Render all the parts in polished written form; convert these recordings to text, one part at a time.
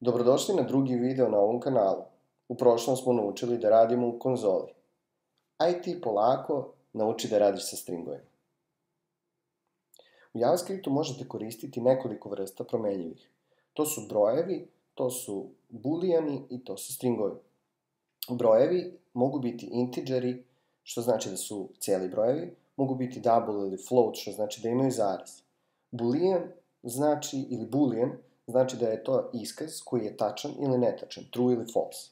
Dobrodošli na drugi video na ovom kanalu. U prošlom smo naučili da radimo u konzoli. Aj ti polako nauči da radiš sa stringovima. U JavaScriptu možete koristiti nekoliko vrsta promenljivih. To su brojevi, to su booleani i to su stringovi. Brojevi mogu biti integeri, što znači da su cijeli brojevi, mogu biti double ili float, što znači da imaju zarez. Boolean znači, ili boolean, znači da je to iskaz koji je tačan ili netačan, true ili false.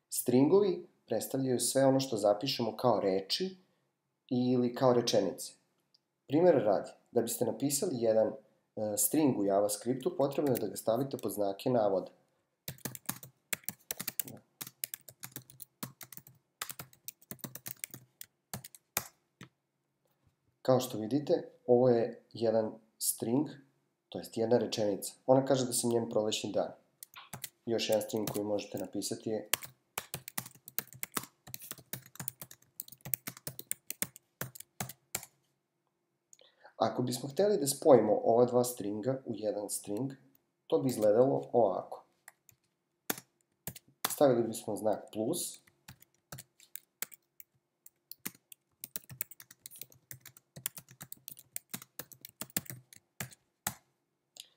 Stringovi predstavljaju sve ono što zapišemo kao reči ili kao rečenice. Primjer radi, da biste napisali jedan string u JavaScriptu, potrebno je da ga stavite pod znake navoda. Kao što vidite, ovo je jedan string, to jest jedna rečenica. Ona kaže da sam njen prolećni dan. Još jedan string koji možete napisati je ako bismo htjeli da spojimo ova dva stringa u jedan string, to bi izgledalo ovako. Stavili bismo znak plus.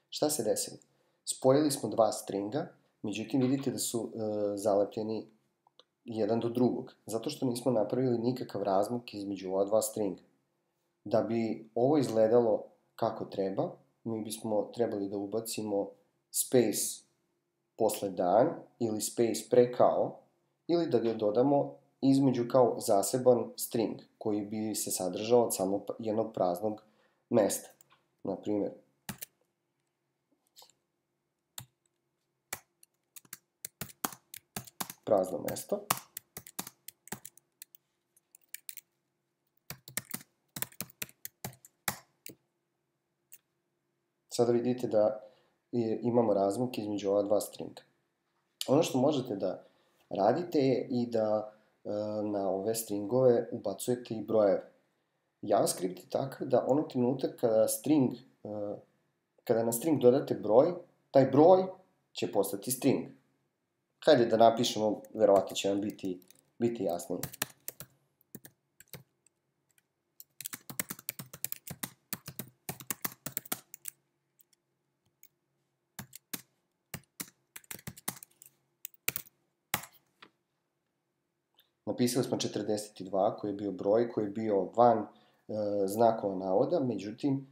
Šta se desilo? Spojili smo dva stringa, međutim vidite da su zalepljeni jedan do drugog, zato što nismo napravili nikakav razmak između ova dva stringa. Da bi ovo izgledalo kako treba, mi bismo trebali da ubacimo space posle dan ili space pre kao, ili da ga dodamo između kao zaseban string koji bi se sadržao od samo jednog praznog mesta. Na primjer, prazno mesto. Sada vidite da imamo razmak između ova dva stringa. Ono što možete da radite je i da na ove stringove ubacujete i brojeve. JavaScript je takav da onog trenutak kada na string dodate broj, taj broj će postati string. Hajde da napišemo, verovatno će vam biti jasnije. Napisali smo 42 koji je bio broj, koji je bio van znakova navoda, međutim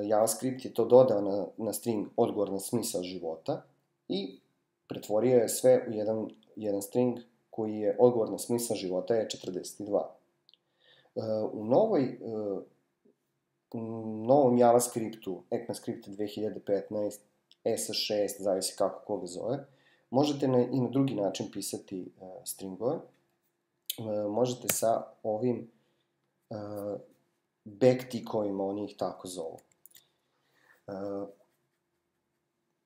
JavaScript je to dodao na string odgovor na smisao života i pretvorio je sve u jedan string koji je odgovor na smisao života je 42. U novom JavaScriptu, ECMAScript 2015, ES6, zavisi kako koga zove, možete i na drugi način pisati stringove. Možete sa ovim backtickovima, oni ih tako zovu.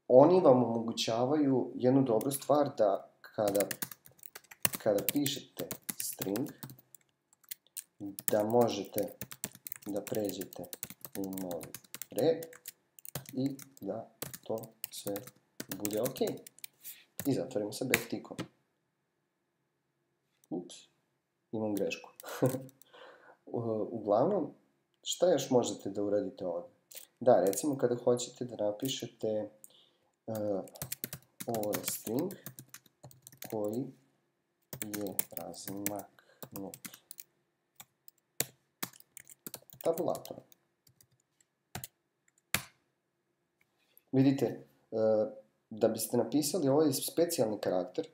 Oni vam omogućavaju jednu dobru stvar da kada pišete string, da možete da pređete u novi red i da to sve bude ok. I zatvorimo sa backtickom. Ups, imam grešku. Uglavnom, šta još možete da uradite ovdje? Da, recimo kada hoćete da napišete ovo je string koji je razmaknut tabulatorom. Vidite, da biste napisali ovaj specijalni karakter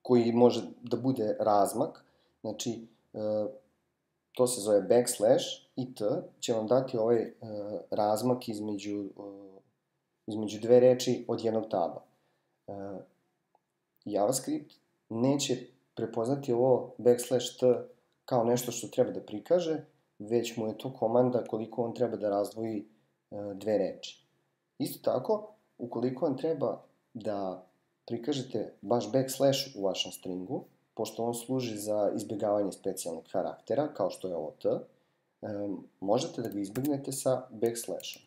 koji može da bude razmak, znači to se zove backslash i t, će vam dati ovaj razmak između dve reči od jednog taba. JavaScript neće prepoznati ovo backslash t kao nešto što treba da prikaže, već mu je to komanda koliko on treba da razdvoji dve reči. Isto tako, ukoliko vam treba da prikažete baš backslash u vašem stringu, pošto on služi za izbjegavanje specijalnih karaktera, kao što je ovo t, možete da ga izbjegnete sa backslashom.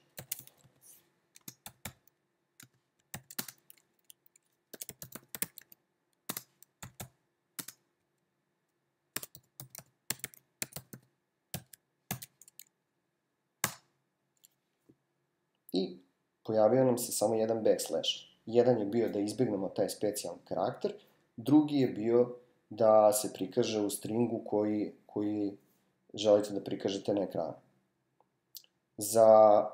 i pojavio nam se samo jedan backslash. Jedan je bio da izbjegnemo taj specijalni karakter, drugi je bio da se prikaže u stringu koji želite da prikažete na ekranu. Za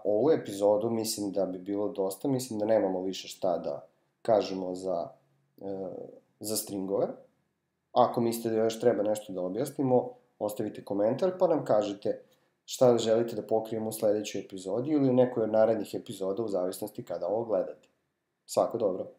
ovu epizodu mislim da bi bilo dosta, mislim da nemamo više šta da kažemo za stringove. Ako mislite da još treba nešto da objasnimo, ostavite komentar pa nam kažete šta želite da pokrijemo u sledećoj epizodi ili u nekoj od narednih epizoda u zavisnosti kada ovo gledate. Svako dobro!